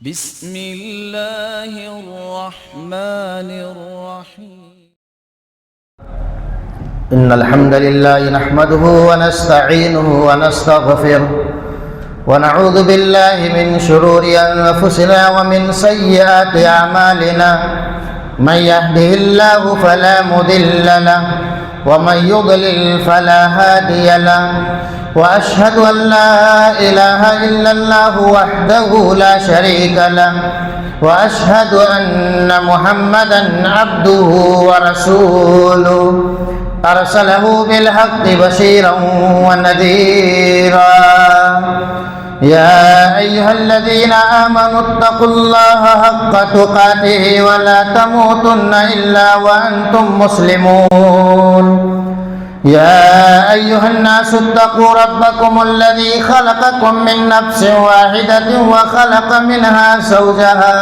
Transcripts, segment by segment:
بسم اللہ الرحمن الرحیم ان الحمد لله نحمده ونستعينه ونستغفره ونعوذ بالله من شرور انفسنا ومن سيئات اعمالنا من يهده الله فلا مضل له ومن يضلل فلا هادي له واشهد ان لا اله الا الله وحده لا شريك له واشهد ان محمدا عبده ورسوله ارسله بالحق بشيرا ونذيرا يا ايها الذين امنوا اتقوا الله حق تقاته ولا تموتن الا وانتم مسلمون يا أيها الناس اتقوا ربكم الذي خلقكم من نفس واحدة وخلق منها زوجها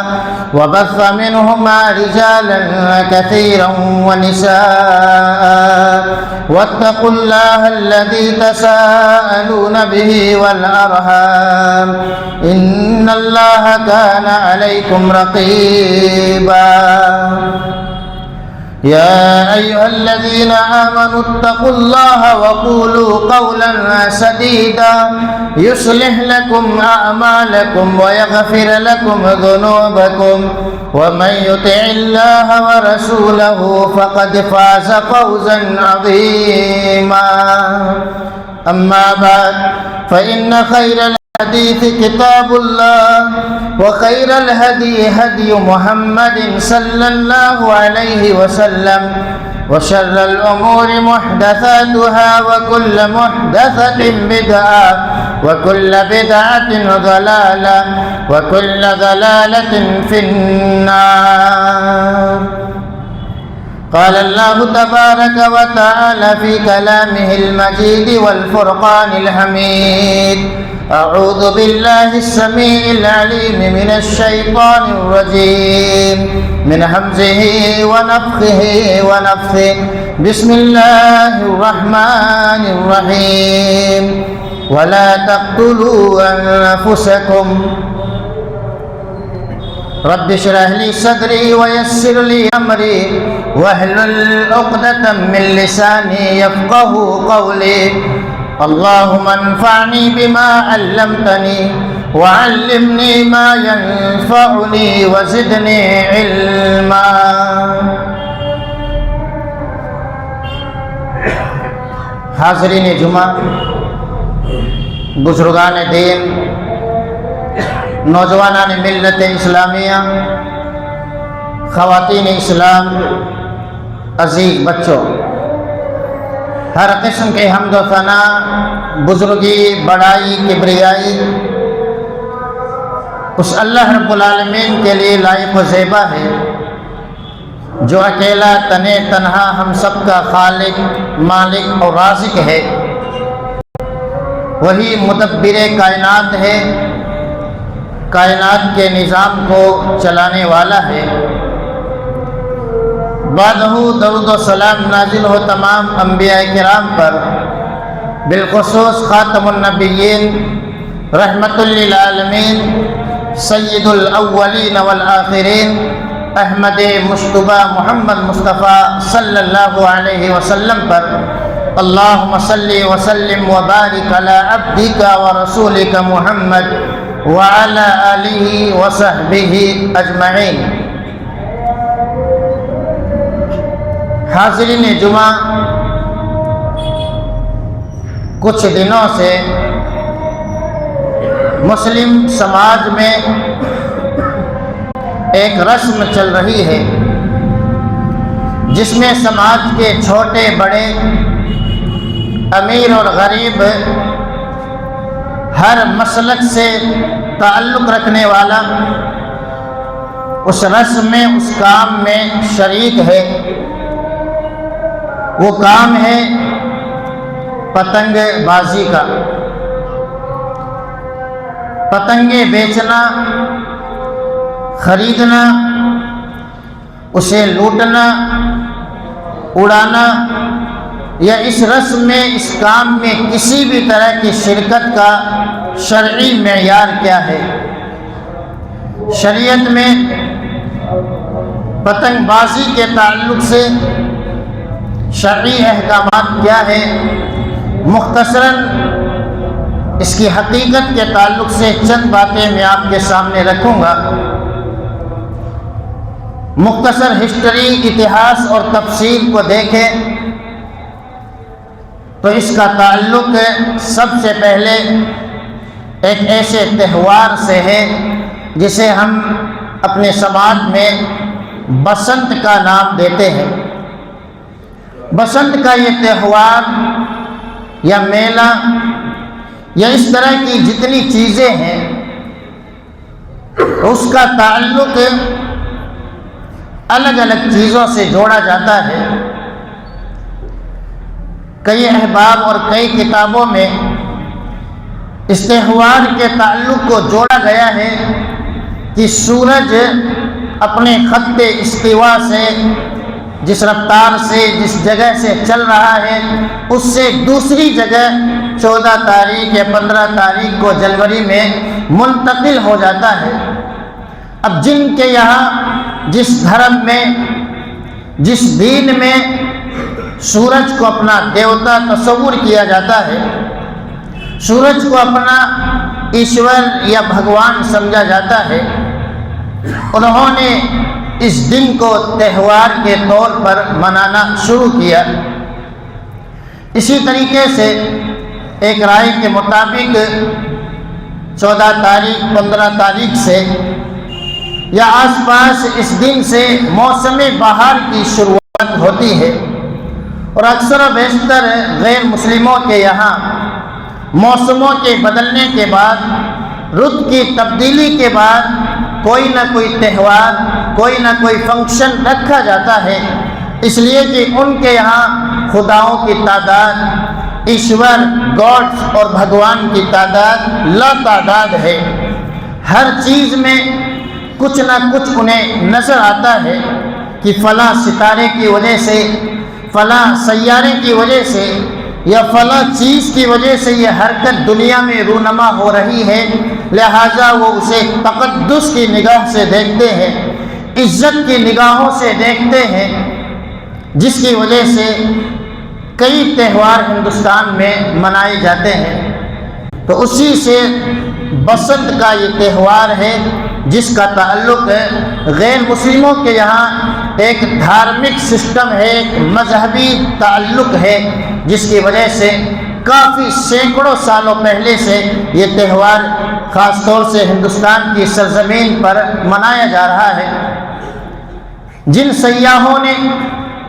وبث منهما رجالا كثيرا ونساء واتقوا الله الذي تساءلون به والأرحام إن الله كان عليكم رقيبا يا أيها الذين آمنوا اتقوا الله وقولوا قولا سديدا يصلح لكم أعمالكم ويغفر لكم ذنوبكم ومن يطع الله ورسوله فقد فاز فوزا عظيما أما بعد فإن خير الحديث كتاب الله وخير الهدي هدي محمد صلى الله عليه وسلم وشر الأمور محدثاتها وكل محدثة بدعة وكل بدعة ضلالة وكل ضلالة في النار. قال الله تبارك وتعالى في كلامه المجيد والفرقان الحميد: أعوذ بالله السميع العليم من الشيطان الرجيم من همزه ونفخه ونفثه. بسم الله الرحمن الرحيم. ولا تقتلوا أنفسكم رب اشرح لي صدري ويسر لي أمري واحلل عقدة من لساني يفقه قولي. اللهم انفعني بما علمتني وعلمني ما ينفعني وزدني علما. حاضرین جمعہ، بزرگان دین، نوجوانان ملت اسلامیہ، خواتین اسلام، عزیز بچوں، ہر قسم کے حمد و ثنا، بزرگی، بڑائی، کبریائی اس اللہ رب العالمین کے لیے لائق و زیبا ہے جو اکیلا تنے تنہا ہم سب کا خالق، مالک اور رازق ہے. وہی مدبر کائنات ہے، کائنات کے نظام کو چلانے والا ہے. بعدہ درود و سلام نازل ہو تمام انبیاء کرام پر، بالخصوص خاتم النبیین، رحمت للعالمین، سید الاولین والآخرین، احمد مجتبی محمد مصطفیٰ صلی اللہ علیہ وسلم پر. اللہم صلی وسلم وبارک علی عبدک ورسولک محمد وعلی آلہ وصحبہ اجمعین. حاضرین جمعہ، کچھ دنوں سے مسلم سماج میں ایک رسم چل رہی ہے جس میں سماج کے چھوٹے بڑے، امیر اور غریب، ہر مسلک سے تعلق رکھنے والا اس رسم میں، اس کام میں شریک ہے. وہ کام ہے پتنگ بازی کا. پتنگیں بیچنا، خریدنا، اسے لوٹنا، اڑانا، یا اس رسم میں، اس کام میں کسی بھی طرح کی شرکت کا شرعی معیار کیا ہے؟ شریعت میں پتنگ بازی کے تعلق سے شرعی احکامات کیا ہے، مختصراً اس کی حقیقت کے تعلق سے چند باتیں میں آپ کے سامنے رکھوں گا۔ مختصر ہسٹری، اتہاس اور تفصیل کو دیکھیں تو اس کا تعلق سب سے پہلے ایک ایسے تہوار سے ہے جسے ہم اپنے سماج میں بسنت کا نام دیتے ہیں۔ بسنت کا یہ تہوار یا میلہ یا اس طرح کی جتنی چیزیں ہیں اس کا تعلق الگ الگ چیزوں سے جوڑا جاتا ہے۔ کئی احباب اور کئی کتابوں میں اس تہوار کے تعلق کو جوڑا گیا ہے کہ سورج اپنے خط استوا سے جس رفتار سے جس جگہ سے چل رہا ہے اس سے دوسری جگہ 14 تاریخ یا 15 تاریخ کو جنوری میں منتقل ہو جاتا ہے۔ اب جن کے یہاں جس دھرم میں جس دین میں سورج کو اپنا دیوتا تصور کیا جاتا ہے، سورج کو اپنا ایشور یا بھگوان سمجھا جاتا ہے، انہوں نے اس دن کو تہوار کے طور پر منانا شروع کیا۔ اسی طریقے سے ایک رائے کے مطابق 14 تاریخ 15 تاریخ سے یا آس پاس اس دن سے موسم بہار کی شروعات ہوتی ہے، اور اکثر و بیشتر غیر مسلموں کے یہاں موسموں کے بدلنے کے بعد، رت کی تبدیلی کے بعد کوئی نہ کوئی تہوار، کوئی نہ کوئی فنکشن رکھا جاتا ہے، اس لیے کہ ان کے یہاں خداؤں کی تعداد، ایشور گاڈس اور بھگوان کی تعداد لا تعداد ہے۔ ہر چیز میں کچھ نہ کچھ انہیں نظر آتا ہے کہ فلاں ستارے کی وجہ سے، فلاں سیارے کی وجہ سے یا فلاں چیز کی وجہ سے یہ حرکت دنیا میں رونما ہو رہی ہے، لہٰذا وہ اسے تقدس کی نگاہ سے دیکھتے ہیں، عزت کی نگاہوں سے دیکھتے ہیں، جس کی وجہ سے کئی تہوار ہندوستان میں منائے جاتے ہیں۔ تو اسی سے بسنت کا یہ تہوار ہے جس کا تعلق غیر مسلموں کے یہاں ایک دھارمک سسٹم ہے، ایک مذہبی تعلق ہے، جس کی وجہ سے کافی سینکڑوں سالوں پہلے سے یہ تہوار خاص طور سے ہندوستان کی سرزمین پر منایا جا رہا ہے۔ جن سیاحوں نے،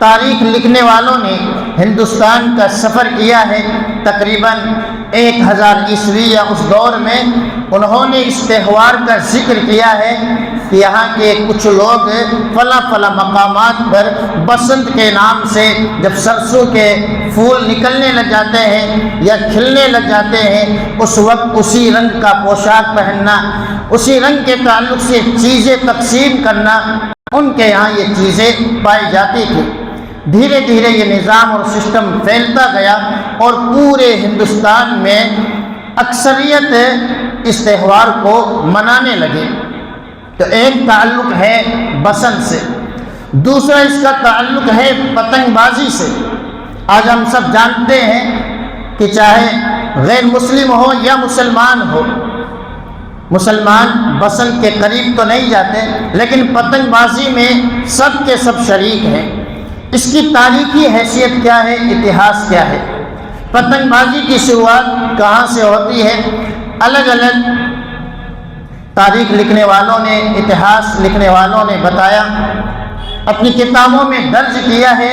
تاریخ لکھنے والوں نے ہندوستان کا سفر کیا ہے تقریباً 1000 عیسوی یا اس دور میں، انہوں نے اس تہوار کا ذکر کیا ہے کہ یہاں کے کچھ لوگ فلاں فلاں مقامات پر بسنت کے نام سے جب سرسوں کے پھول نکلنے لگ جاتے ہیں یا کھلنے لگ جاتے ہیں، اس وقت اسی رنگ کا پوشاک پہننا، اسی رنگ کے تعلق سے چیزیں تقسیم کرنا، ان کے یہاں یہ چیزیں پائی جاتی تھی۔ دھیرے دھیرے یہ نظام اور سسٹم پھیلتا گیا اور پورے ہندوستان میں اکثریت اس تہوار کو منانے لگے۔ تو ایک تعلق ہے بسنت سے، دوسرا اس کا تعلق ہے پتنگ بازی سے۔ آج ہم سب جانتے ہیں کہ چاہے غیر مسلم ہو یا مسلمان ہو، مسلمان بسنت کے قریب تو نہیں جاتے، لیکن پتنگ بازی میں سب کے سب شریک ہیں۔ اس کی تاریخی حیثیت کیا ہے، اتہاس کیا ہے؟ پتنگ بازی کی شروعات کہاں سے ہوتی ہے؟ الگ الگ تاریخ لکھنے والوں نے، اتہاس لکھنے والوں نے بتایا، اپنی کتابوں میں درج کیا ہے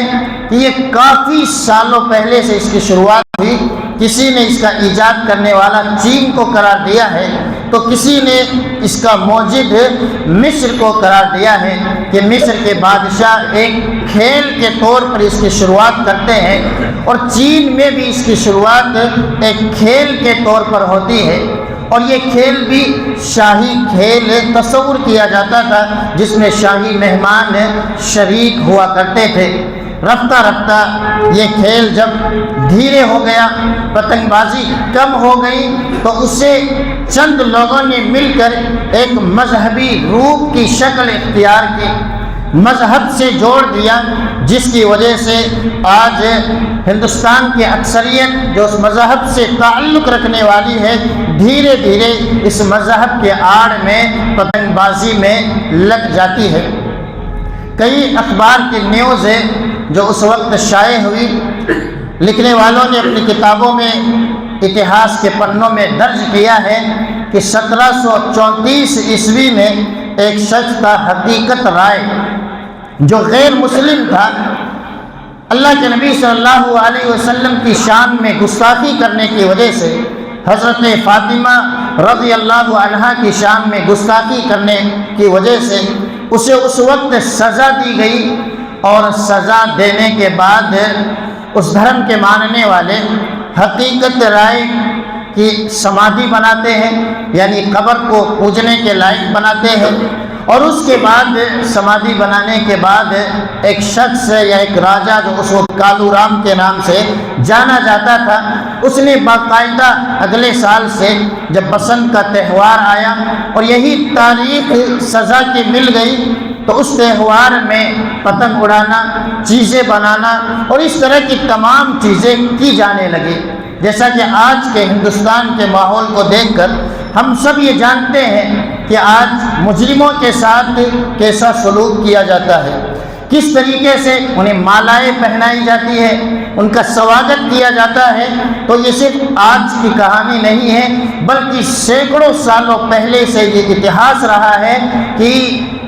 کہ یہ کافی سالوں پہلے سے اس کی شروعات ہوئی۔ کسی نے اس کا ایجاد کرنے والا چین کو قرار دیا ہے، تو کسی نے اس کا موجد مصر کو قرار دیا ہے کہ مصر کے بادشاہ ایک کھیل کے طور پر اس کی شروعات کرتے ہیں، اور چین میں بھی اس کی شروعات ایک کھیل کے طور پر ہوتی ہے، اور یہ کھیل بھی شاہی کھیل تصور کیا جاتا تھا جس میں شاہی مہمان شریک ہوا کرتے تھے۔ رفتہ رفتہ یہ کھیل جب دھیرے ہو گیا، پتنگ بازی کم ہو گئی، تو اسے چند لوگوں نے مل کر ایک مذہبی روح کی شکل اختیار کی، مذہب سے جوڑ دیا، جس کی وجہ سے آج ہندوستان کی اکثریت جو اس مذہب سے تعلق رکھنے والی ہے، دھیرے دھیرے اس مذہب کے آڑ میں پتنگ بازی میں لگ جاتی ہے۔ کئی اخبار کی نیوز ہے جو اس وقت شائع ہوئی، لکھنے والوں نے اپنی کتابوں میں اتہاس کے پنوں میں درج کیا ہے کہ 1734 عیسوی میں ایک شخص تھا حقیقت رائے، جو غیر مسلم تھا، اللہ کے نبی صلی اللہ علیہ وسلم کی شان میں گستاخی کرنے کی وجہ سے، حضرت فاطمہ رضی اللہ عنہا کی شان میں گستاخی کرنے کی وجہ سے اسے اس وقت سزا دی گئی، اور سزا دینے کے بعد اس دھرم کے ماننے والے حقیقت رائے کی سمادھی بناتے ہیں، یعنی قبر کو پوجنے کے لائق بناتے ہیں، اور اس کے بعد سمادھی بنانے کے بعد ایک شخص یا ایک راجا جو اس وقت کالو رام کے نام سے جانا جاتا تھا، اس نے باقاعدہ اگلے سال سے جب بسنت کا تہوار آیا اور یہی تاریخ سزا کی مل گئی، تو اس تہوار میں پتنگ اڑانا، چیزیں بنانا اور اس طرح کی تمام چیزیں کی جانے لگی۔ جیسا کہ آج کے ہندوستان کے ماحول کو دیکھ کر ہم سب یہ جانتے ہیں کہ آج مجرموں کے ساتھ کیسا سلوک کیا جاتا ہے، کس طریقے سے انہیں مالائیں پہنائی جاتی ہے، ان کا سواگت کیا جاتا ہے۔ تو یہ صرف آج کی کہانی نہیں ہے، بلکہ سینکڑوں سالوں پہلے سے یہ اتہاس رہا ہے کہ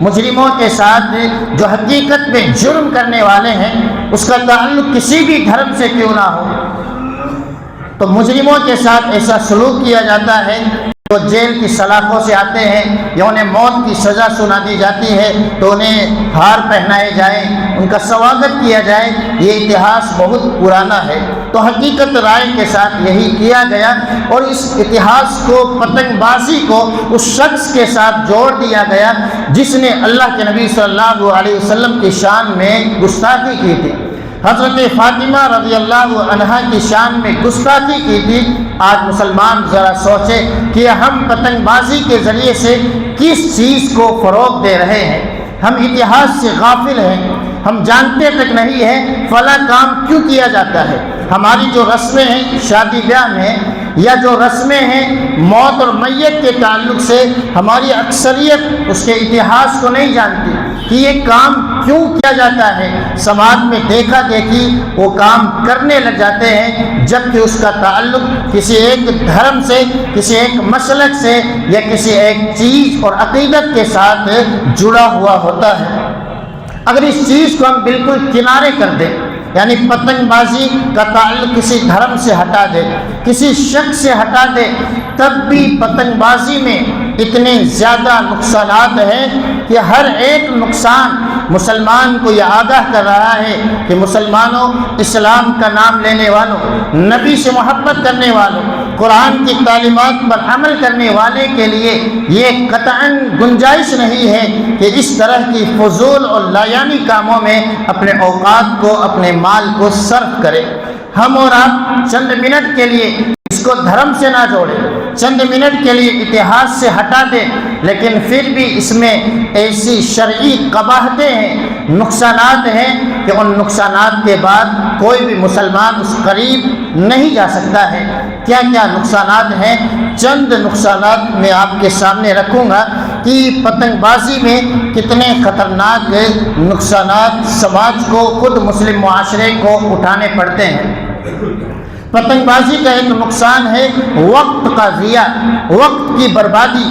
مجرموں کے ساتھ جو حقیقت میں جرم کرنے والے ہیں، اس کا تعلق کسی بھی دھرم سے کیوں نہ ہو، تو مجرموں کے ساتھ ایسا سلوک کیا جاتا ہے۔ وہ جیل کی سلاخوں سے آتے ہیں یا انہیں موت کی سزا سنا دی جاتی ہے تو انہیں ہار پہنائے جائیں، ان کا سواگت کیا جائے۔ یہ اتہاس بہت پرانا ہے، تو حقیقت رائے کے ساتھ یہی کیا گیا، اور اس اتہاس کو، پتنگ بازی کو اس شخص کے ساتھ جوڑ دیا گیا جس نے اللہ کے نبی صلی اللہ علیہ وسلم کی شان میں گستاخی کی تھی، حضرت فاطمہ رضی اللہ عنہا کی شان میں گستاخی کی تھی۔ آج مسلمان ذرا سوچے کہ ہم پتنگ بازی کے ذریعے سے کس چیز کو فروغ دے رہے ہیں۔ ہم اتہاس سے غافل ہیں، ہم جانتے تک نہیں ہیں فلاں کام کیوں کیا جاتا ہے۔ ہماری جو رسمیں ہیں شادی بیاہ میں، یا جو رسمیں ہیں موت اور میت کے تعلق سے، ہماری اکثریت اس کے اتہاس کو نہیں جانتی کہ یہ کام کیوں کیا جاتا ہے۔ سماج میں دیکھا دیکھی وہ کام کرنے لگ جاتے ہیں، جبکہ اس کا تعلق کسی ایک دھرم سے، کسی ایک مسلک سے، یا کسی ایک چیز اور عقیدت کے ساتھ جڑا ہوا ہوتا ہے۔ اگر اس چیز کو ہم بالکل کنارے کر دیں، یعنی پتنگ بازی کا تعلق کسی دھرم سے ہٹا دے، کسی شخص سے ہٹا دے، تب بھی پتنگ بازی میں اتنے زیادہ نقصانات ہیں کہ ہر ایک نقصان مسلمان کو یہ آگاہ کر رہا ہے کہ مسلمانوں، اسلام کا نام لینے والوں، نبی سے محبت کرنے والوں، قرآن کی تعلیمات پر عمل کرنے والے کے لیے یہ قطعاً گنجائش نہیں ہے کہ اس طرح کی فضول اور لایانی کاموں میں اپنے اوقات کو، اپنے مال کو صرف کرے۔ ہم اور آپ چند منٹ کے لیے اس کو دھرم سے نہ جوڑیں، چند منٹ کے لیے اتہاس سے ہٹا دیں، لیکن پھر بھی اس میں ایسی شرعی قباحتیں ہیں، نقصانات ہیں کہ ان نقصانات کے بعد کوئی بھی مسلمان اس قریب نہیں جا سکتا ہے۔ کیا کیا نقصانات ہیں؟ چند نقصانات میں آپ کے سامنے رکھوں گا کہ پتنگ بازی میں کتنے خطرناک نقصانات سماج کو، خود مسلم معاشرے کو اٹھانے پڑتے ہیں۔ پتنگ بازی کا ایک نقصان ہے وقت کا ضیاع، وقت کی بربادی۔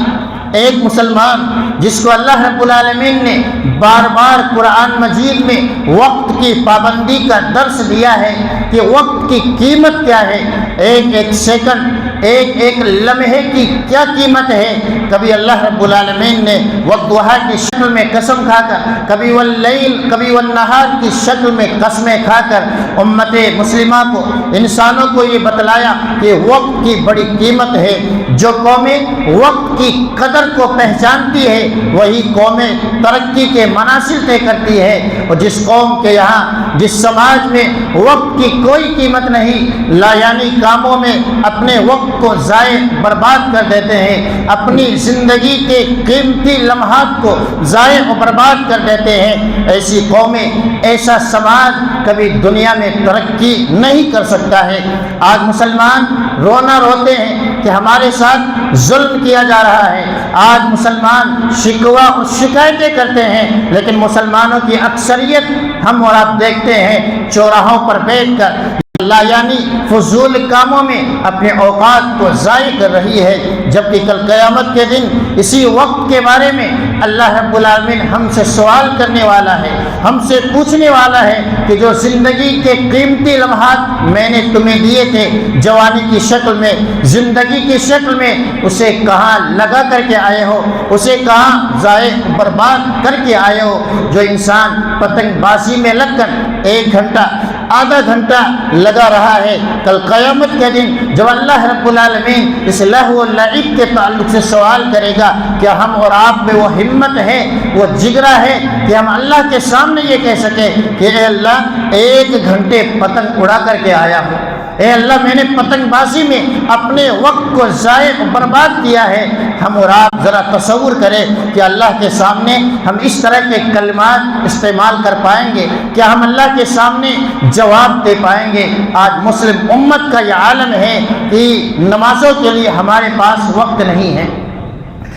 ایک مسلمان جس کو اللہ رب العالمین نے بار بار قرآن مجید میں وقت کی پابندی کا درس دیا ہے کہ وقت کی قیمت کیا ہے، ایک ایک سیکنڈ، ایک ایک لمحے کی کیا قیمت ہے۔ کبھی اللہ رب العالمین نے وقتہا کی شکل میں قسم کھا کر، کبھی واللیل، کبھی والنہار کی شکل میں قسمیں کھا کر امت مسلمہ کو، انسانوں کو یہ بتلایا کہ وقت کی بڑی قیمت ہے۔ جو قومیں وقت کی قدر کو پہچانتی ہے وہی قومیں ترقی کے منازل طے کرتی ہے، اور جس قوم کے یہاں، جس سماج میں وقت کی کوئی قیمت نہیں، لا یعنی کاموں میں اپنے وقت کو ضائع برباد کر دیتے ہیں، اپنی زندگی کے قیمتی لمحات کو ضائع و برباد کر دیتے ہیں، ایسی قومیں، ایسا سماج کبھی دنیا میں ترقی نہیں کر سکتا ہے۔ آج مسلمان رونا روتے ہیں کہ ہمارے ساتھ ظلم کیا جا رہا ہے، آج مسلمان شکوہ اور شکایتیں کرتے ہیں، لیکن مسلمانوں کی اکثریت ہم اور آپ دیکھتے ہیں چوراہوں پر بیٹھ کر لا یعنی فضول کاموں میں اپنے اوقات کو ضائع کر رہی ہے، جبکہ کل قیامت کے دن اسی وقت کے بارے میں اللہ رب العالمین ہم سے سوال کرنے والا ہے، ہم سے پوچھنے والا ہے کہ جو زندگی کے قیمتی لمحات میں نے تمہیں دیے تھے جوانی کی شکل میں، زندگی کی شکل میں، اسے کہاں لگا کر کے آئے ہو، اسے کہاں ضائع برباد کر کے آئے ہو۔ جو انسان پتنگ بازی میں لگ کر 1 گھنٹہ، آدھا گھنٹہ لگا رہا ہے، کل قیامت کے دن جب اللہ رب العالمین اس لہو و لعب کے تعلق سے سوال کرے گا، کیا ہم اور آپ میں وہ ہمت ہے، وہ جگرا ہے کہ ہم اللہ کے سامنے یہ کہہ سکیں کہ اے اللہ 1 گھنٹے پتنگ اڑا کر کے آیا ہوں، اے اللہ میں نے پتنگ بازی میں اپنے وقت کو ضائع برباد کیا ہے۔ ہم اور آپ ذرا تصور کریں کہ اللہ کے سامنے ہم اس طرح کے کلمات استعمال کر پائیں گے؟ کیا ہم اللہ کے سامنے جواب دے پائیں گے؟ آج مسلم امت کا یہ عالم ہے کہ نمازوں کے لیے ہمارے پاس وقت نہیں ہے،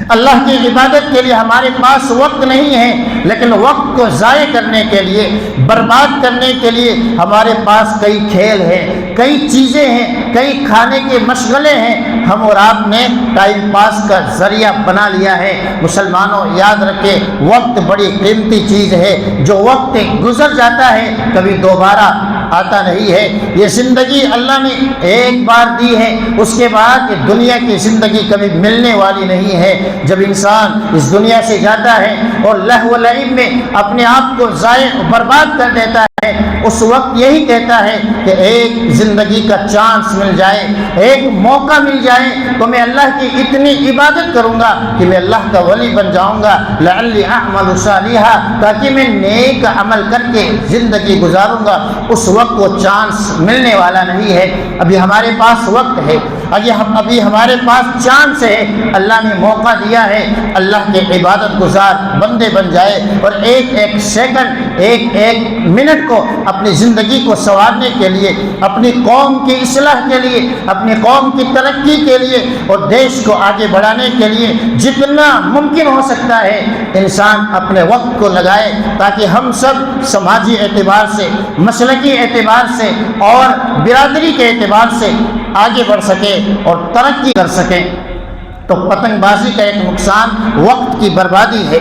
اللہ کی عبادت کے لیے ہمارے پاس وقت نہیں ہے، لیکن وقت کو ضائع کرنے کے لیے، برباد کرنے کے لیے ہمارے پاس کئی کھیل ہیں، کئی چیزیں ہیں، کئی کھانے کے مشغلے ہیں، ہم اور آپ نے ٹائم پاس کا ذریعہ بنا لیا ہے۔ مسلمانوں یاد رکھیں، وقت بڑی قیمتی چیز ہے، جو وقت گزر جاتا ہے کبھی دوبارہ آتا نہیں ہے۔ یہ زندگی اللہ نے ایک بار دی ہے، اس کے بعد یہ دنیا کی زندگی کبھی ملنے والی نہیں ہے۔ جب انسان اس دنیا سے جاتا ہے اور لہو و لعب میں اپنے آپ کو ضائع برباد کر دیتا ہے، اس وقت یہی کہتا ہے کہ ایک زندگی کا چانس مل جائے، ایک موقع مل جائے تو میں اللہ کی اتنی عبادت کروں گا کہ میں اللہ کا ولی بن جاؤں گا، لعلی اعمل صالحا، تاکہ میں نیک عمل کر کے زندگی گزاروں گا۔ اس وقت وہ چانس ملنے والا نہیں ہے۔ ابھی ہمارے پاس وقت ہے، ابھی ہمارے پاس چانس ہے، اللہ نے موقع دیا ہے، اللہ کے عبادت گزار بندے بن جائے اور ایک ایک سیکنڈ، ایک ایک منٹ کو اپنی زندگی کو سنوارنے کے لیے، اپنی قوم کی اصلاح کے لیے، اپنی قوم کی ترقی کے لیے اور دیش کو آگے بڑھانے کے لیے جتنا ممکن ہو سکتا ہے انسان اپنے وقت کو لگائے، تاکہ ہم سب سماجی اعتبار سے، مسلکی اعتبار سے اور برادری کے اعتبار سے آگے بڑھ سکیں اور ترقی کر سکیں۔ تو پتنگ بازی کا ایک نقصان وقت کی بربادی ہے،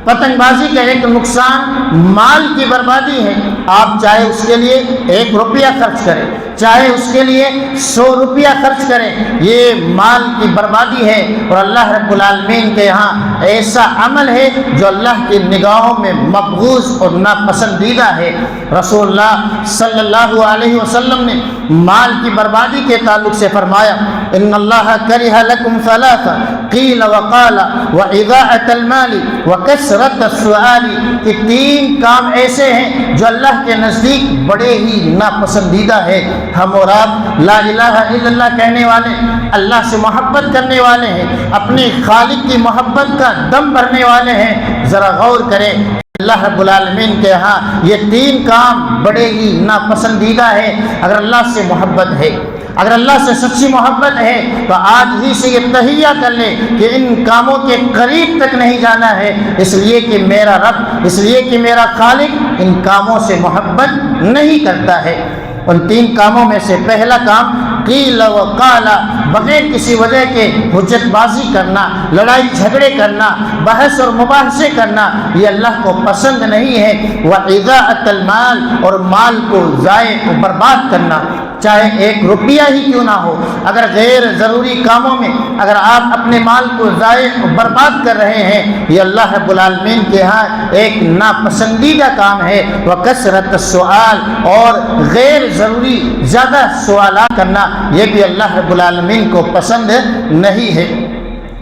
پتنگ بازی کا ایک نقصان مال کی بربادی ہے۔ آپ چاہے اس کے لیے 1 روپیہ خرچ کریں، چاہے اس کے لیے 100 روپیہ خرچ کریں، یہ مال کی بربادی ہے، اور اللہ رب العالمین کے یہاں ایسا عمل ہے جو اللہ کی نگاہوں میں مبغوض اور ناپسندیدہ ہے۔ رسول اللہ صلی اللہ علیہ وسلم نے مال کی بربادی کے تعلق سے فرمایا، ان اللہ کرہ لکم ثلاث قیل وقال واضاعۃ المال وکثرۃ السؤال، کہ 3 کام ایسے ہیں جو اللہ کے نزدیک بڑے ہی ناپسندیدہ ہے۔ ہم اور آپ لا الہ الا اللہ کہنے والے، اللہ سے محبت کرنے والے ہیں، اپنے خالق کی محبت کا دم بھرنے والے ہیں، ذرا غور کریں اللہ رب العالمین کے ہاں یہ 3 کام بڑے ہی ناپسندیدہ ہے۔ اگر اللہ سے محبت ہے، اگر اللہ سے سچی محبت ہے تو آج ہی سے یہ تہیہ کر لیں کہ ان کاموں کے قریب تک نہیں جانا ہے، اس لیے کہ میرا رب، اس لیے کہ میرا خالق ان کاموں سے محبت نہیں کرتا ہے۔ ان 3 کاموں میں سے پہلا کام قیل و قال، بغیر کسی وجہ کے حجت بازی کرنا، لڑائی جھگڑے کرنا، بحث اور مباحثے کرنا، یہ اللہ کو پسند نہیں ہے۔ وَإِضَاعَةَ الْمَالِ، اور مال کو ضائع و برباد کرنا۔ چاہے 1 روپیہ ہی کیوں نہ ہو، اگر غیر ضروری کاموں میں اگر آپ اپنے مال کو ضائع برباد کر رہے ہیں، یہ اللہ رب العالمین کے ہاں ایک ناپسندیدہ کام ہے۔ وکثرت السؤال، اور غیر ضروری زیادہ سوالات کرنا یہ بھی اللہ رب العالمین کو پسند نہیں ہے۔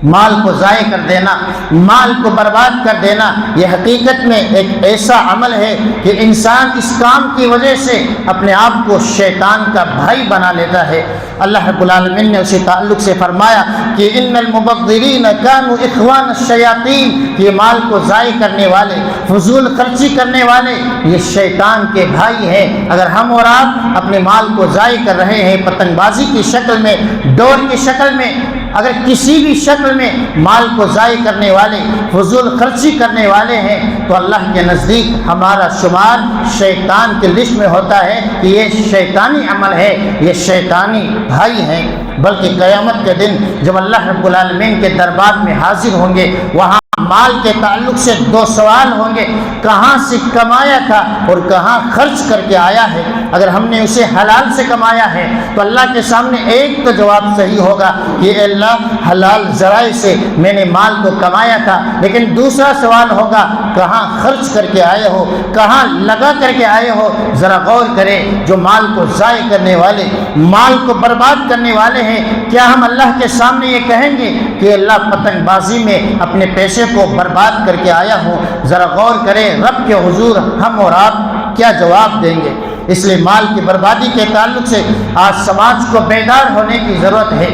مال کو ضائع کر دینا، مال کو برباد کر دینا، یہ حقیقت میں ایک ایسا عمل ہے کہ انسان اس کام کی وجہ سے اپنے آپ کو شیطان کا بھائی بنا لیتا ہے۔ اللہ رب العالمین نے اسی تعلق سے فرمایا کہ ان المبذرین کانوا اخوان الشیاطین، یہ مال کو ضائع کرنے والے، فضول خرچی کرنے والے یہ شیطان کے بھائی ہیں۔ اگر ہم اور آپ اپنے مال کو ضائع کر رہے ہیں پتنگ بازی کی شکل میں، ڈور کی شکل میں، اگر کسی بھی شکل میں مال کو ضائع کرنے والے، فضول خرچی کرنے والے ہیں، تو اللہ کے نزدیک ہمارا شمار شیطان کی لسٹ میں ہوتا ہے کہ یہ شیطانی عمل ہے، یہ شیطانی بھائی ہیں۔ بلکہ قیامت کے دن جب اللہ رب العالمین کے دربار میں حاضر ہوں گے، وہاں مال کے تعلق سے 2 سوال ہوں گے، کہاں سے کمایا تھا اور کہاں خرچ کر کے آیا ہے۔ اگر ہم نے اسے حلال سے کمایا ہے تو اللہ کے سامنے ایک تو جواب صحیح ہوگا کہ اے اللہ حلال ذرائع سے میں نے مال کو کمایا تھا، لیکن دوسرا سوال ہوگا کہاں خرچ کر کے آئے ہو، کہاں لگا کر کے آئے ہو۔ ذرا غور کریں، جو مال کو ضائع کرنے والے، مال کو برباد کرنے والے ہیں، کیا ہم اللہ کے سامنے یہ کہیں گے کہ اللہ پتنگ بازی میں اپنے پیسے کو برباد کر کے آیا ہوں؟ ذرا غور کریں رب کے حضور ہم اور آپ کیا جواب دیں گے۔ اس لیے مال کی بربادی کے تعلق سے آج سماج کو بیدار ہونے کی ضرورت ہے۔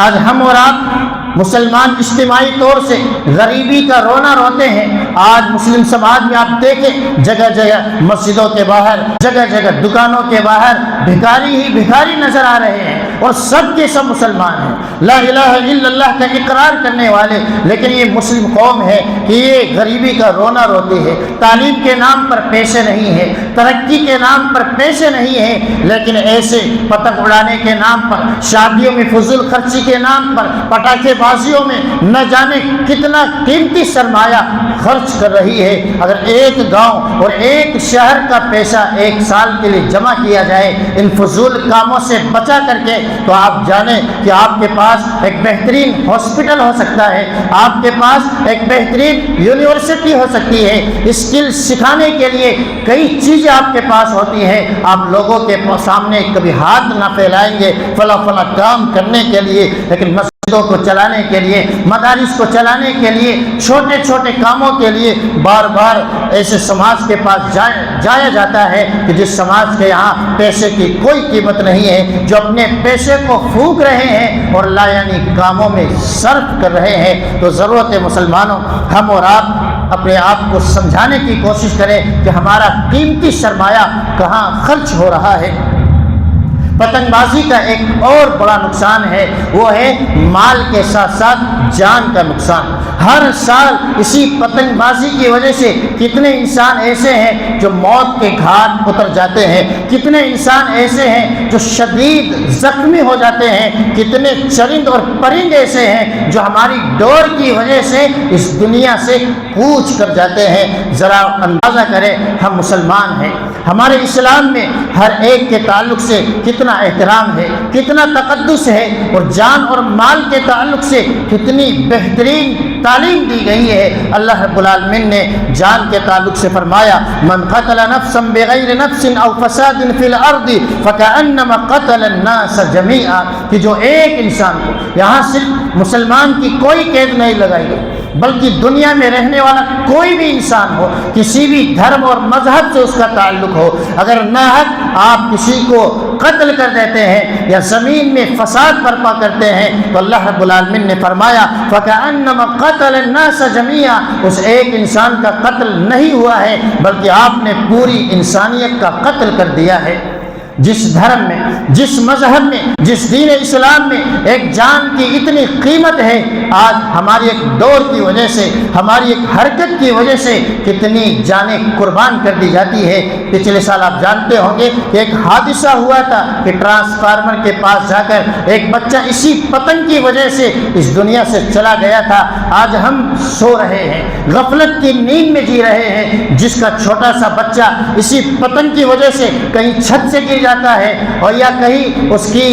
آج ہم اور آپ مسلمان اجتماعی طور سے غریبی کا رونا روتے ہیں۔ آج مسلم سماج میں آپ دیکھیں جگہ جگہ مسجدوں کے باہر، جگہ جگہ دکانوں کے باہر بھکاری ہی بھکاری نظر آ رہے ہیں، اور سب کے سب مسلمان ہیں، لا الہ الا اللہ کا اقرار کرنے والے، لیکن یہ مسلم قوم ہے کہ یہ غریبی کا رونا روتی ہے۔ تعلیم کے نام پر پیسے نہیں ہیں، ترقی کے نام پر پیسے نہیں ہیں، لیکن ایسے پتنگ اڑانے کے نام پر، شادیوں میں فضول خرچی کے نام پر، پٹاخے بازیوں میں نہ جانے کتنا قیمتی سرمایہ خرچ کر رہی ہے۔ اگر ایک گاؤں اور ایک شہر کا پیسہ 1 سال کے لیے جمع کیا جائے ان فضول کاموں سے بچا کر کے، تو آپ جانیں کہ آپ کے پاس ایک بہترین ہاسپٹل ہو سکتا ہے، آپ کے پاس ایک بہترین یونیورسٹی ہو سکتی ہے، اسکل سکھانے کے لیے کئی چیزیں آپ کے پاس ہوتی ہیں۔ آپ لوگوں کے سامنے کبھی ہاتھ نہ پھیلائیں گے فلاں فلاں کام کرنے کے لیے، لیکن مسجدوں کو چلانے کے لیے، مدارس کو چلانے کے لیے، چھوٹے چھوٹے کاموں کے لیے بار بار ایسے سماج کے پاس جایا جاتا ہے کہ جس سماج کے یہاں پیسے کی کوئی قیمت نہیں ہے، جو اپنے پیسے کو پھونک رہے ہیں اور لا یعنی کاموں میں صرف کر رہے ہیں۔ تو ضرورت ہے مسلمانوں ہم اور آپ اپنے آپ کو سمجھانے کی کوشش کریں کہ ہمارا قیمتی سرمایہ کہاں خرچ ہو رہا ہے۔ پتنگ بازی کا ایک اور بڑا نقصان ہے، وہ ہے مال کے ساتھ ساتھ جان کا نقصان۔ ہر سال اسی پتنگ بازی کی وجہ سے کتنے انسان ایسے ہیں جو موت کے گھاٹ اتر جاتے ہیں، کتنے انسان ایسے ہیں جو شدید زخمی ہو جاتے ہیں، کتنے چرند اور پرند ایسے ہیں جو ہماری ڈور کی وجہ سے اس دنیا سے کوچ کر جاتے ہیں۔ ذرا اندازہ کریں ہم مسلمان ہیں، ہمارے اسلام میں ہر ایک کے تعلق سے کتنا احترام ہے، کتنا تقدس ہے، اور جان اور مال کے تعلق سے کتنی بہترین تعلیم دی گئی ہے۔ اللہ رب العالمین نے جان کے تعلق سے فرمایا من قتل نفسا بغیر نفس او فساد فی الارض فکأنما قتل الناس جميعا، کہ جو ایک انسان کو، یہاں صرف مسلمان کی کوئی قید نہیں لگائی گئی بلکہ دنیا میں رہنے والا کوئی بھی انسان ہو، کسی بھی دھرم اور مذہب سے اس کا تعلق ہو، اگر ناحق آپ کسی کو قتل کر دیتے ہیں یا زمین میں فساد برپا کرتے ہیں تو اللہ رب العالمین نے فرمایا فَكَأَنَّمَا قَتَلَ النَّاسَ جَمِيعًا، اس ایک انسان کا قتل نہیں ہوا ہے بلکہ آپ نے پوری انسانیت کا قتل کر دیا ہے۔ جس دھرم میں، جس مذہب میں، جس دین اسلام میں ایک جان کی اتنی قیمت ہے، آج ہماری ایک دور کی وجہ سے، ہماری ایک حرکت کی وجہ سے کتنی جانیں قربان کر دی جاتی ہے۔ پچھلے سال آپ جانتے ہوں گے کہ ایک حادثہ ہوا تھا کہ ٹرانسفارمر کے پاس جا کر ایک بچہ اسی پتنگ کی وجہ سے اس دنیا سے چلا گیا تھا۔ آج ہم سو رہے ہیں، غفلت کی نیند میں جی رہے ہیں، جس کا چھوٹا سا بچہ اسی پتنگ کی وجہ سے کہیں چھت سے گر جاتا ہے اور یا کہیں اس کی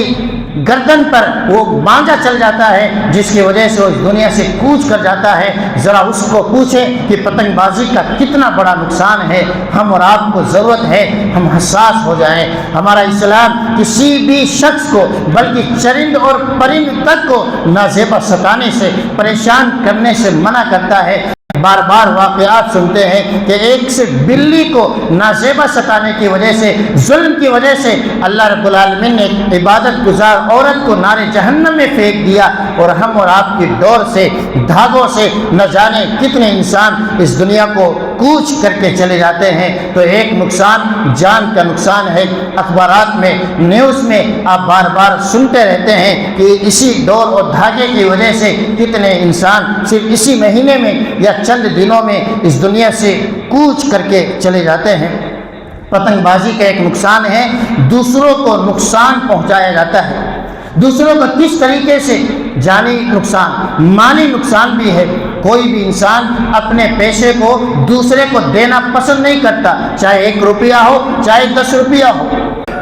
گردن پر وہ مانجا چل جاتا ہے جس کی وجہ سے وہ اس دنیا سے کوچ کر جاتا ہے، ذرا اس کو پوچھیں کہ پتنگ بازی کا کتنا بڑا نقصان ہے۔ ہم اور آپ کو ضرورت ہے ہم حساس ہو جائیں۔ ہمارا اسلام کسی بھی شخص کو بلکہ چرند اور پرند تک کو نازیبا ستانے سے، پریشان کرنے سے منع کرتا ہے۔ بار بار واقعات سنتے ہیں کہ ایک سے بلی کو نازیبا ستانے کی وجہ سے، ظلم کی وجہ سے اللہ رب العالمین نے ایک عبادت گزار عورت کو نار جہنم میں پھینک دیا، اور ہم اور آپ کی ڈور سے، دھاگوں سے نہ جانے کتنے انسان اس دنیا کو کوچ کر کے چلے جاتے ہیں۔ تو ایک نقصان جان کا نقصان ہے۔ اخبارات میں، نیوز میں آپ بار بار سنتے رہتے ہیں کہ اسی ڈور اور دھاگے کی وجہ سے کتنے انسان صرف اسی مہینے میں یا چند دنوں میں اس دنیا سے کوچ کر کے چلے جاتے ہیں۔ پتنگ بازی کا ایک نقصان ہے، دوسروں کو نقصان پہنچایا جاتا ہے۔ دوسروں کو کس طریقے سے؟ جانی نقصان، مالی نقصان بھی ہے۔ کوئی بھی انسان اپنے پیسے کو دوسرے کو دینا پسند نہیں کرتا، چاہے 1 روپیہ ہو چاہے 10 روپیہ ہو۔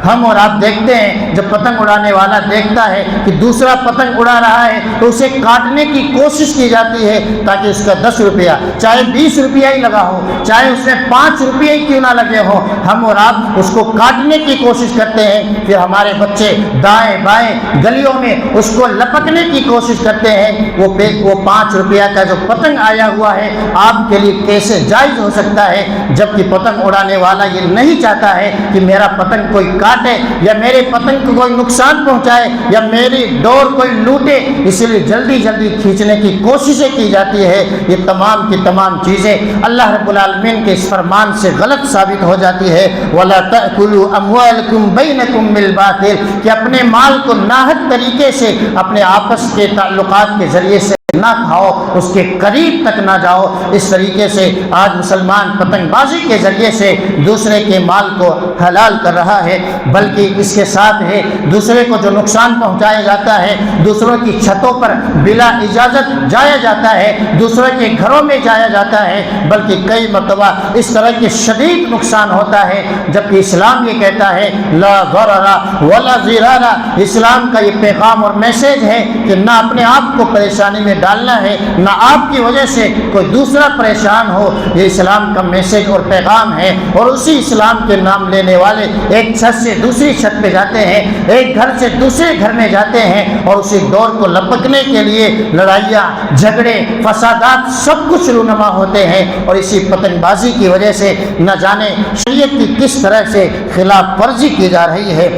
ہم اور آپ دیکھتے ہیں جب پتنگ اڑانے والا دیکھتا ہے کہ دوسرا پتنگ اڑا رہا ہے تو اسے کاٹنے کی کوشش کی جاتی ہے تاکہ اس کا 10 روپیہ چاہے 20 روپیہ ہی لگا ہو، چاہے اس میں 5 روپیہ ہی کیوں نہ لگے ہو، ہم اور آپ اس کو کاٹنے کی کوشش کرتے ہیں۔ پھر ہمارے بچے دائیں بائیں گلیوں میں اس کو لپکنے کی کوشش کرتے ہیں۔ وہ 5 روپیہ کا جو پتنگ آیا ہوا ہے آپ کے لیے کیسے جائز ہو سکتا ہے، جبکہ پتنگ اڑانے والا یہ نہیں چاہتا ہے کہ میرا پتنگ کوئی کاٹے یا میرے پتنگ کو کوئی نقصان پہنچائے یا میری ڈور کوئی لوٹے، اس لیے جلدی جلدی کھینچنے کی کوششیں کی جاتی ہے۔ یہ تمام کی تمام چیزیں اللہ رب العالمین کے اس فرمان سے غلط ثابت ہو جاتی ہے۔ وَلَا تَأْكُلُوا أَمْوَالَكُمْ بَيْنَكُمْ بِالْبَاطِلِ، کہ اپنے مال کو ناحق طریقے سے، اپنے آپس کے تعلقات کے ذریعے سے نہ کھاؤ، اس کے قریب تک نہ جاؤ۔ اس طریقے سے آج مسلمان پتنگ بازی کے ذریعے سے دوسرے کے مال کو حلال کر رہا ہے، بلکہ اس کے ساتھ ہے دوسرے کو جو نقصان پہنچایا جاتا ہے، دوسروں کی چھتوں پر بلا اجازت جایا جاتا ہے، دوسروں کے گھروں میں جایا جاتا ہے، بلکہ کئی مرتبہ اس طرح کے شدید نقصان ہوتا ہے، جبکہ اسلام یہ کہتا ہے لا ضرر ولا ضرار۔ اسلام کا یہ پیغام اور میسج ہے کہ نہ اپنے آپ کو پریشانی میں ڈالنا ہے، نہ آپ کی وجہ سے کوئی دوسرا پریشان ہو۔ یہ اسلام کا میسج اور پیغام ہے، اور اسی اسلام کے نام لینے والے ایک چھت سے دوسری چھت پہ جاتے ہیں، ایک گھر سے دوسرے گھر میں جاتے ہیں، اور اسی ڈور کو لپکنے کے لیے لڑائیاں، جھگڑے، فسادات سب کچھ رونما ہوتے ہیں، اور اسی پتنگ بازی کی وجہ سے نہ جانے شریعت کی کس طرح سے خلاف ورزی کی جا رہی ہے۔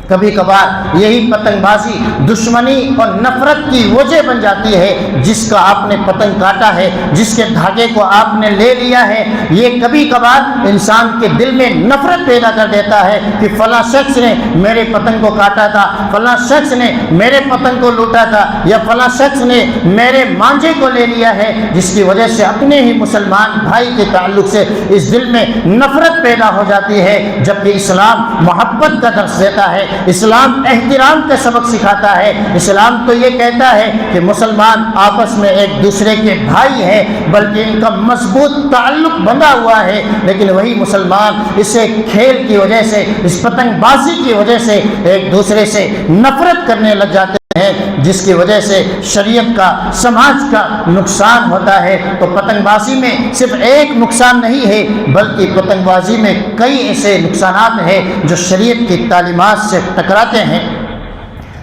کبھی کبھار یہی پتنگ بازی دشمنی اور نفرت کی وجہ بن جاتی ہے۔ جس کا آپ نے پتنگ کاٹا ہے، جس کے دھاگے کو آپ نے لے لیا ہے، یہ کبھی کبھار انسان کے دل میں نفرت پیدا کر دیتا ہے کہ فلاں شخص نے میرے پتنگ کو کاٹا تھا، فلاں شخص نے میرے پتنگ کو لوٹا تھا، یا فلاں شخص نے میرے مانجے کو لے لیا ہے، جس کی وجہ سے اپنے ہی مسلمان بھائی کے تعلق سے اس دل میں نفرت پیدا ہو جاتی ہے۔ جبکہ اسلام محبت کا درس دیتا ہے، اسلام احترام کا سبق سکھاتا ہے۔ اسلام تو یہ کہتا ہے کہ مسلمان آپس میں ایک دوسرے کے بھائی ہیں، بلکہ ان کا مضبوط تعلق بندھا ہوا ہے، لیکن وہی مسلمان اسے کھیل کی وجہ سے، اس پتنگ بازی کی وجہ سے ایک دوسرے سے نفرت کرنے لگ جاتے ہیں، جس کی وجہ سے شریعت کا، سماج کا نقصان ہوتا ہے۔ تو پتنگ بازی میں صرف ایک نقصان نہیں ہے، بلکہ پتنگ بازی میں کئی ایسے نقصانات ہیں جو شریعت کی تعلیمات سے ٹکراتے ہیں۔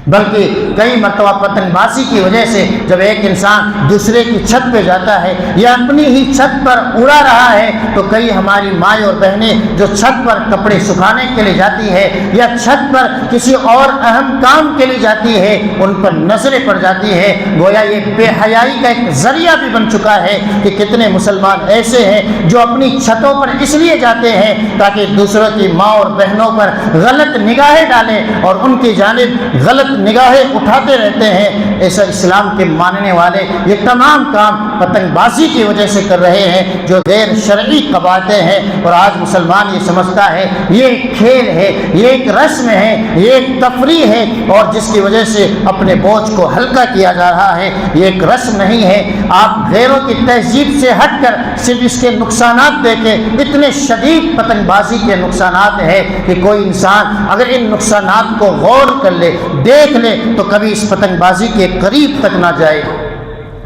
بلکہ کئی مرتبہ پتنگ بازی کی وجہ سے جب ایک انسان دوسرے کی چھت پہ جاتا ہے یا اپنی ہی چھت پر اڑا رہا ہے، تو کئی ہماری مائیں اور بہنیں جو چھت پر کپڑے سکھانے کے لیے جاتی ہے یا چھت پر کسی اور اہم کام کے لیے جاتی ہے، ان پر نظریں پڑ جاتی ہے۔ گویا یہ بے حیائی کا ایک ذریعہ بھی بن چکا ہے کہ کتنے مسلمان ایسے ہیں جو اپنی چھتوں پر اس لیے جاتے ہیں تاکہ دوسروں کی ماں اور بہنوں پر غلط نگاہیں ڈالیں اور ان کی جانب غلط نگاہیں اٹھاتے رہتے ہیں۔ ایسا اسلام کے ماننے والے یہ تمام کام پتنگ بازی کی وجہ سے کر رہے ہیں جو غیر شرعی قواعدیں ہیں، اور آج مسلمان یہ سمجھتا ہے یہ ایک کھیل ہے، یہ ایک رسم ہے، یہ ایک تفریح ہے، اور جس کی وجہ سے اپنے بوجھ کو ہلکا کیا جا رہا ہے۔ یہ ایک رسم نہیں ہے۔ آپ غیروں کی تہذیب سے ہٹ کر صرف اس کے نقصانات دیکھیں، اتنے شدید پتنگ بازی کے نقصانات ہیں کہ کوئی انسان اگر ان نقصانات کو غور کر لے، دیکھ لے، تو کبھی اس پتنگ بازی کے قریب تک نہ جائے۔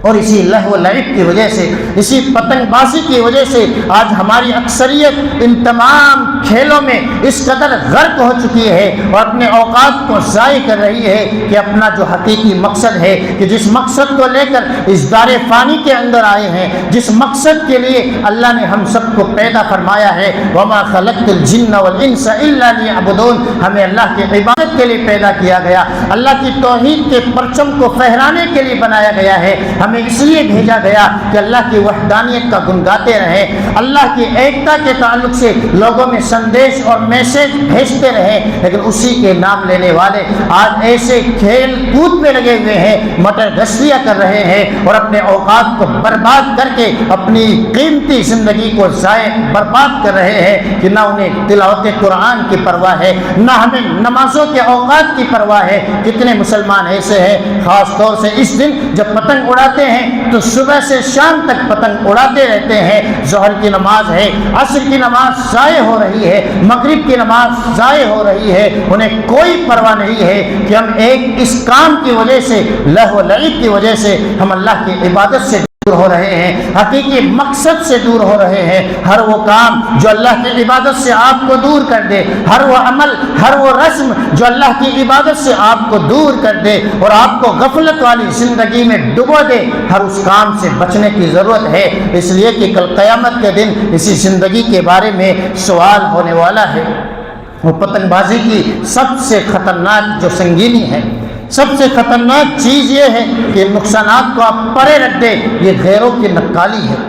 اور اسی لہو و لعب کی وجہ سے، اسی پتنگ بازی کی وجہ سے آج ہماری اکثریت ان تمام کھیلوں میں اس قدر غرق ہو چکی ہے اور اپنے اوقات کو ضائع کر رہی ہے کہ اپنا جو حقیقی مقصد ہے، کہ جس مقصد کو لے کر اس دار فانی کے اندر آئے ہیں، جس مقصد کے لیے اللہ نے ہم سب کو پیدا فرمایا ہے، وما خلقت الجن والانس الا ليعبدون، ہمیں اللہ کی عبادت کے لیے پیدا کیا گیا، اللہ کی توحید کے پرچم کو پھہرانے کے لیے بنایا گیا ہے، ہمیں اس لیے بھیجا گیا کہ اللہ کی وحدانیت کا گن گاتے رہیں، اللہ کی ایکتا کے تعلق سے لوگوں میں سندیش اور میسج بھیجتے رہیں۔ لیکن اسی کے نام لینے والے آج ایسے کھیل کود میں لگے ہوئے ہیں، مٹر گشتیاں کر رہے ہیں اور اپنے اوقات کو برباد کر کے اپنی قیمتی زندگی کو ضائع برباد کر رہے ہیں کہ نہ انہیں تلاوت قرآن کی پرواہ ہے، نہ ہمیں نمازوں کے اوقات کی پرواہ ہے۔ کتنے مسلمان ایسے ہیں، خاص طور سے اس دن جب پتنگ اڑاتے ہیں تو صبح سے شام تک پتنگ اڑاتے رہتے ہیں، ظہر کی نماز ہے، عصر کی نماز ضائع ہو رہی ہے، مغرب کی نماز ضائع ہو رہی ہے، انہیں کوئی پرواہ نہیں ہے کہ ہم ایک اس کام کی وجہ سے، لہو و لعب کی وجہ سے ہم اللہ کی عبادت سے دور ہو رہے ہیں، حقیقی مقصد سے دور ہو رہے ہیں۔ ہر وہ کام جو اللہ کی عبادت سے آپ کو دور کر دے، ہر وہ عمل، ہر وہ رسم جو اللہ کی عبادت سے آپ کو دور کر دے اور آپ کو غفلت والی زندگی میں ڈبو دے، ہر اس کام سے بچنے کی ضرورت ہے، اس لیے کہ کل قیامت کے دن اسی زندگی کے بارے میں سوال ہونے والا ہے۔ وہ پتنگ بازی کی سب سے خطرناک جو سنگینی ہے، سب سے خطرناک چیز یہ ہے کہ نقصانات کو آپ پرے رکھ دیں، یہ غیروں کی نکالی ہے۔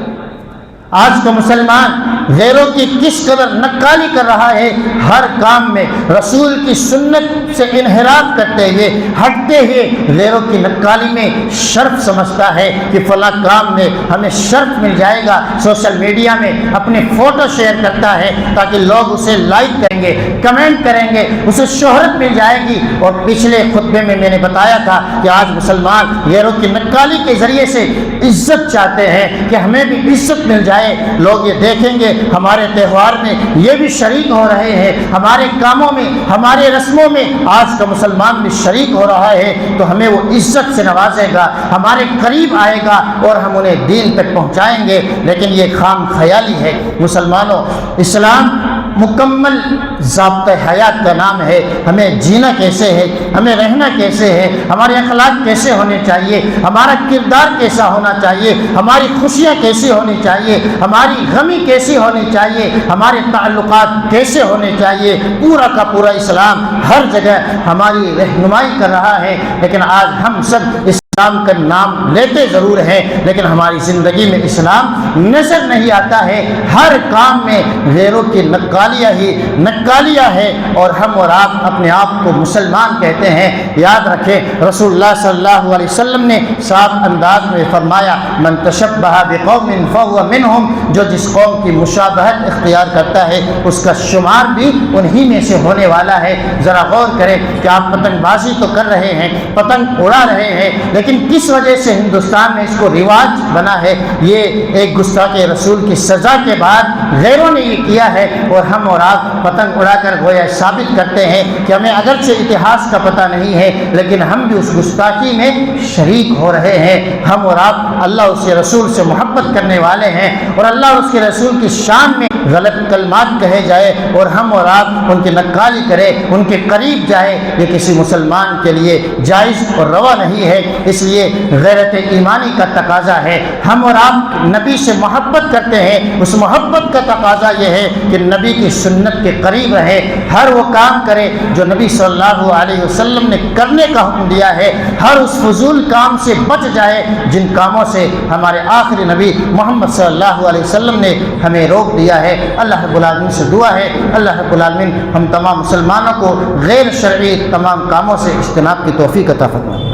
آج کا مسلمان غیروں کی کس قدر نکالی کر رہا ہے، ہر کام میں رسول کی سنت سے انحراف کرتے ہوئے، ہٹتے ہوئے غیروں کی نکالی میں شرف سمجھتا ہے کہ فلاں کام میں ہمیں شرف مل جائے گا، سوشل میڈیا میں اپنے فوٹو شیئر کرتا ہے تاکہ لوگ اسے لائک کریں گے، کمنٹ کریں گے، اسے شہرت مل جائے گی۔ اور پچھلے خطبے میں میں نے بتایا تھا کہ آج مسلمان غیروں کی نکالی کے ذریعے سے عزت چاہتے ہیں کہ ہمیں بھی عزت مل جائے، لوگ یہ دیکھیں گے ہمارے تہوار میں یہ بھی شریک ہو رہے ہیں، ہمارے کاموں میں، ہمارے رسموں میں آج کا مسلمان بھی شریک ہو رہا ہے، تو ہمیں وہ عزت سے نوازے گا، ہمارے قریب آئے گا اور ہم انہیں دین تک پہنچائیں گے۔ لیکن یہ خام خیالی ہے۔ مسلمانوں، اسلام مکمل ضابطۂ حیات کا نام ہے، ہمیں جینا کیسے ہے، ہمیں رہنا کیسے ہے، ہمارے اخلاق کیسے ہونے چاہیے، ہمارا کردار کیسا ہونا چاہیے، ہماری خوشیاں کیسی ہونی چاہیے، ہماری غمی کیسی ہونی چاہیے، ہمارے تعلقات کیسے ہونے چاہیے، پورا کا پورا اسلام ہر جگہ ہماری رہنمائی کر رہا ہے۔ لیکن آج ہم سب اسلام کا نام لیتے ضرور ہیں لیکن ہماری زندگی میں اسلام نظر نہیں آتا ہے، ہر کام میں غیروں کی نکالیاں ہی نکالیاں ہے، اور ہم اور آپ اپنے آپ کو مسلمان کہتے ہیں۔ یاد رکھیں رسول اللہ صلی اللہ علیہ وسلم نے صاف انداز میں فرمایا، من تشبہ بقوم فہو منہم، جو جس قوم کی مشابہت اختیار کرتا ہے اس کا شمار بھی انہی میں سے ہونے والا ہے۔ ذرا غور کریں کہ آپ پتنگ بازی تو کر رہے ہیں، پتنگ اڑا رہے ہیں، لیکن کس وجہ سے ہندوستان میں اس کو رواج بنا ہے؟ یہ ایک گستاخ رسول کی سزا کے بعد غیروں نے یہ کیا ہے، اور ہم اور آپ پتنگ اڑا کر گویا ثابت کرتے ہیں کہ ہمیں اگرچہ اتہاس کا پتہ نہیں ہے لیکن ہم بھی اس گستاخی میں شریک ہو رہے ہیں۔ ہم اور آپ اللہ اس کے رسول سے محبت کرنے والے ہیں، اور اللہ اس کے رسول کی شان میں غلط کلمات کہے جائے اور ہم اور آپ ان کی نکالی کرے، ان کے قریب جائے، یہ کسی مسلمان کے لیے جائز اور روا نہیں ہے۔ اس لیے غیرت ایمانی کا تقاضا ہے، ہم اور آپ نبی سے محبت کرتے ہیں، اس محبت کا تقاضا یہ ہے کہ نبی کی سنت کے قریب رہے، ہر وہ کام کرے جو نبی صلی اللہ علیہ وسلم نے کرنے کا حکم دیا ہے، ہر اس فضول کام سے بچ جائے جن کاموں سے ہمارے آخری نبی محمد صلی اللہ علیہ وسلم نے ہمیں روک دیا ہے۔ اللہ رب العالمین سے دعا ہے اللہ رب العالمین ہم تمام مسلمانوں کو غیر شرعی تمام کاموں سے اجتناب کی توفیق عطا فرمائے۔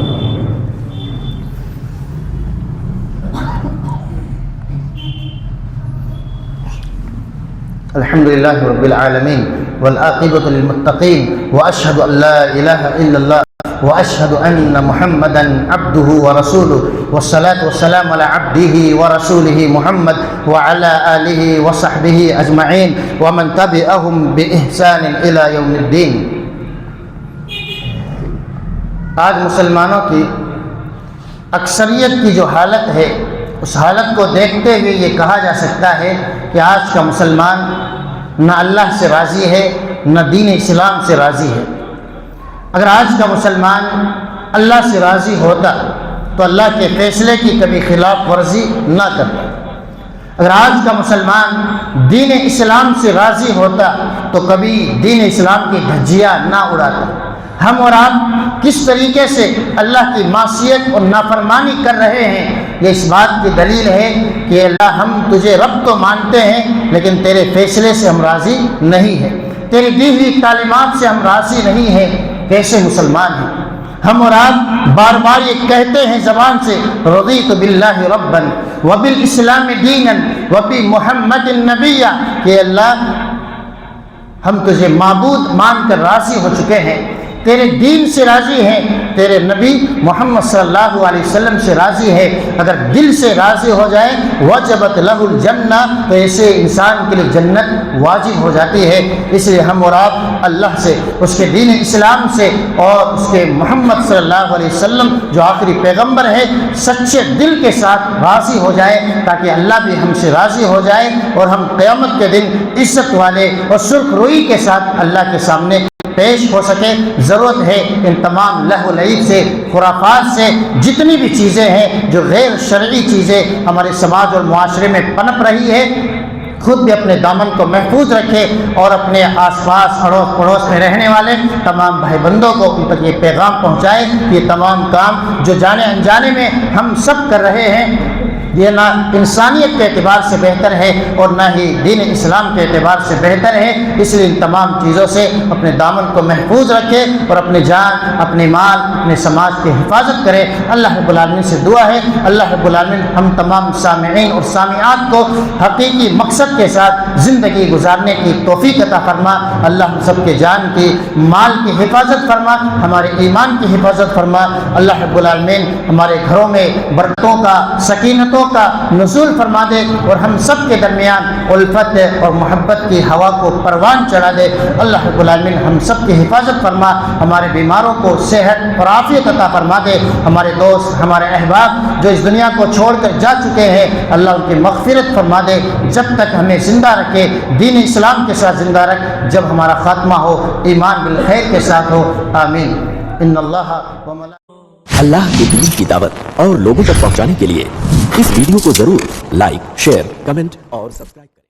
الحمد للہ رب العالمین والعاقبۃ للمتقین واشہد ان لا الہ الا اللہ واشہد ان محمدا عبدہ ورسولہ والصلاة والسلام علی عبدہ ورسولہ محمد وعلی آلہ وصحبہ اجمعین ومن تبعہم بإحسان الی یوم الدین۔ آج مسلمانوں کی اکثریت کی جو حالت ہے، اس حالت کو دیکھتے ہوئے یہ کہا جا سکتا ہے کہ آج کا مسلمان نہ اللہ سے راضی ہے نہ دین اسلام سے راضی ہے۔ اگر آج کا مسلمان اللہ سے راضی ہوتا تو اللہ کے فیصلے کی کبھی خلاف ورزی نہ کرتا۔ اگر آج کا مسلمان دین اسلام سے راضی ہوتا تو کبھی دین اسلام کی دھجیاں نہ اڑاتا۔ ہم اور آپ کس طریقے سے اللہ کی معصیت اور نافرمانی کر رہے ہیں، یہ اس بات کی دلیل ہے کہ اللہ ہم تجھے رب تو مانتے ہیں لیکن تیرے فیصلے سے ہم راضی نہیں ہیں، تیری دی ہوئی تعلیمات سے ہم راضی نہیں ہیں۔ کیسے مسلمان ہیں ہم اور آپ؟ بار بار یہ کہتے ہیں زبان سے، رضیت باللہ ربا وبالاسلام دینا وبمحمد نبیا، کہ اللہ ہم تجھے معبود مان کر راضی ہو چکے ہیں، تیرے دین سے راضی ہیں، تیرے نبی محمد صلی اللہ علیہ وسلم سے راضی ہے۔ اگر دل سے راضی ہو جائے وجبت لہ الجنہ، تو ایسے انسان کے لیے جنت واجب ہو جاتی ہے۔ اس لیے ہم اور آپ اللہ سے، اس کے دین اسلام سے اور اس کے محمد صلی اللہ علیہ وسلم جو آخری پیغمبر ہے، سچے دل کے ساتھ راضی ہو جائے تاکہ اللہ بھی ہم سے راضی ہو جائے اور ہم قیامت کے دن عزت والے اور سرخ روئی کے ساتھ اللہ کے سامنے پیش ہو سکے۔ ضرورت ہے ان تمام لہو و لعب سے، خرافات سے، جتنی بھی چیزیں ہیں جو غیر شرعی چیزیں ہمارے سماج اور معاشرے میں پنپ رہی ہے، خود بھی اپنے دامن کو محفوظ رکھے اور اپنے آس پاس اڑوس پڑوس میں رہنے والے تمام بھائی بندوں کو ان تک یہ پیغام پہنچائے کہ یہ تمام کام جو جانے انجانے میں ہم سب کر رہے ہیں، یہ نہ انسانیت کے اعتبار سے بہتر ہے اور نہ ہی دین اسلام کے اعتبار سے بہتر ہے۔ اس لیے ان تمام چیزوں سے اپنے دامن کو محفوظ رکھے اور اپنے جان، اپنے مال، اپنے سماج کی حفاظت کرے۔ اللہ رب العالمین سے دعا ہے اللہ رب العالمین ہم تمام سامعین اور سامعات کو حقیقی مقصد کے ساتھ زندگی گزارنے کی توفیق عطا فرما۔ اللہ ہم سب کے جان کی، مال کی حفاظت فرما، ہمارے ایمان کی حفاظت فرما۔ اللہ رب العالمین ہمارے گھروں میں برکتوں کا، سکینتوں کا نزول فرما دے اور ہم سب کے درمیان الفت اور محبت کی ہوا کو پروان چڑھا دے۔ اللہ رب العالمین ہم سب کی حفاظت فرما، ہمارے بیماروں کو صحت اور عافیت عطا فرما دے۔ ہمارے دوست، ہمارے احباب جو اس دنیا کو چھوڑ کر جا چکے ہیں، اللہ ان کی مغفرت فرما دے۔ جب تک ہمیں زندہ رکھے، دین اسلام کے ساتھ زندہ رکھ، جب ہمارا خاتمہ ہو ایمان بالخیر کے ساتھ ہو، آمین۔ ان اللہ و اللہ کے دین کی دعوت اور لوگوں تک پہنچانے کے لیے اس ویڈیو کو ضرور لائک، شیئر، کمنٹ اور سبسکرائب کریں۔